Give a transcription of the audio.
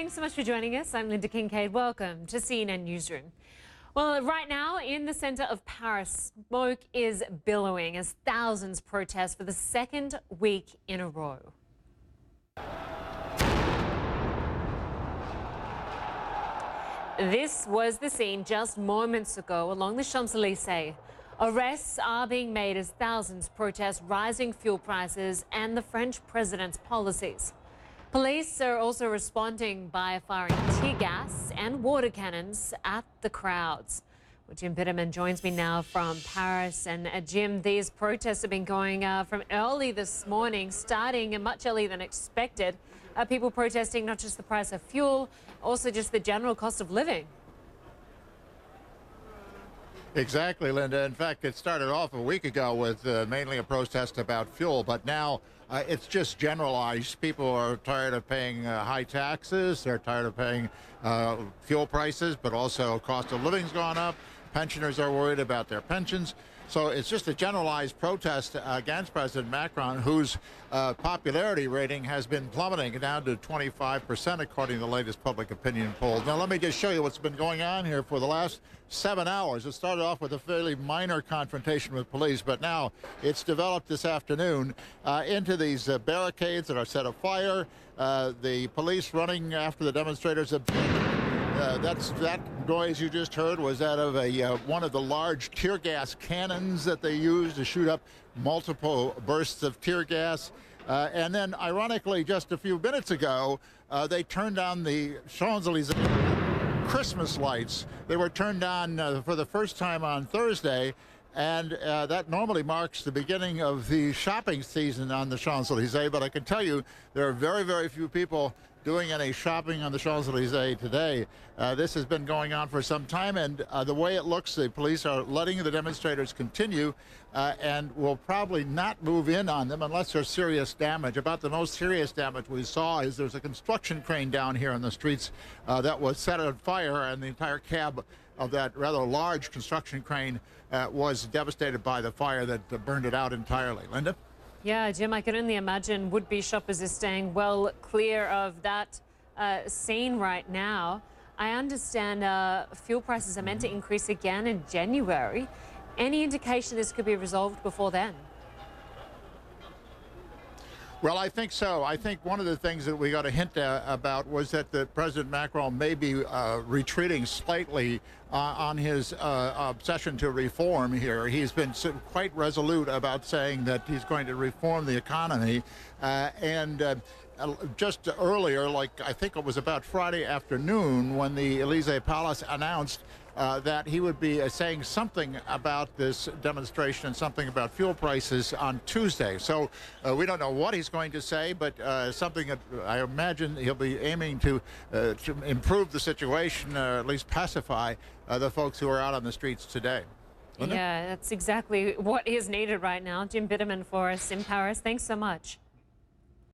Thanks so much for joining us. I'm Lynda Kinkade. Welcome to CNN Newsroom. Well, right now in the centre of Paris, smoke is billowing as thousands protest for the second week in a row. This was the scene just moments ago along the Champs-Élysées. Arrests are being made as thousands protest rising fuel prices and the French president's policies. Police are also responding by firing tear gas and water cannons at the crowds. Well, Jim Bitterman joins me now from Paris. And Jim, these protests have been going from early this morning, starting much earlier than expected. People protesting not just the price of fuel, also just the general cost of living. Exactly, Linda. In fact, it started off a week ago with mainly a protest about fuel, but now it's just generalized. People are tired of paying high taxes. They're tired of paying fuel prices, but also cost of living's gone up. Pensioners are worried about their pensions. So it's just a generalized protest against President Macron, whose popularity rating has been plummeting down to 25%, according to the latest public opinion polls. Now, let me just show you what's been going on here for the last 7 hours. It started off with a fairly minor confrontation with police, but now it's developed this afternoon into these barricades that are set afire. The police running after the demonstrators. That noise you just heard was that of one of the large tear gas cannons that they used to shoot up multiple bursts of tear gas. And then, ironically, just a few minutes ago, they turned on the Champs-Élysées Christmas lights. They were turned on for the first time on Thursday. And that normally marks the beginning of the shopping season on the Champs-Élysées. But I can tell you there are very, very few people doing any shopping on the Champs-Élysées today. This has been going on for some time, and the way it looks, the police are letting the demonstrators continue and will probably not move in on them unless there's serious damage. About the most serious damage we saw is there's a construction crane down here in the streets that was set on fire, and the entire cab of that rather large construction crane was devastated by the fire that burned it out entirely. Linda? Yeah, Jim, I can only imagine would-be shoppers are staying well clear of that scene right now. I understand fuel prices are meant to increase again in January. Any indication this could be resolved before then? Well, I think so. I think one of the things that we got a hint about was that President Macron may be retreating slightly on his obsession to reform here. He's been quite resolute about saying that he's going to reform the economy. Just earlier, like I think it was about Friday afternoon, when the Élysée Palace announced that he would be saying something about this demonstration and something about fuel prices on Tuesday. So we don't know what he's going to say, but something that I imagine he'll be aiming to improve the situation, or at least pacify the folks who are out on the streets today. Linda? Yeah, that's exactly what is needed right now. Jim Bitterman for us in Paris. Thanks so much.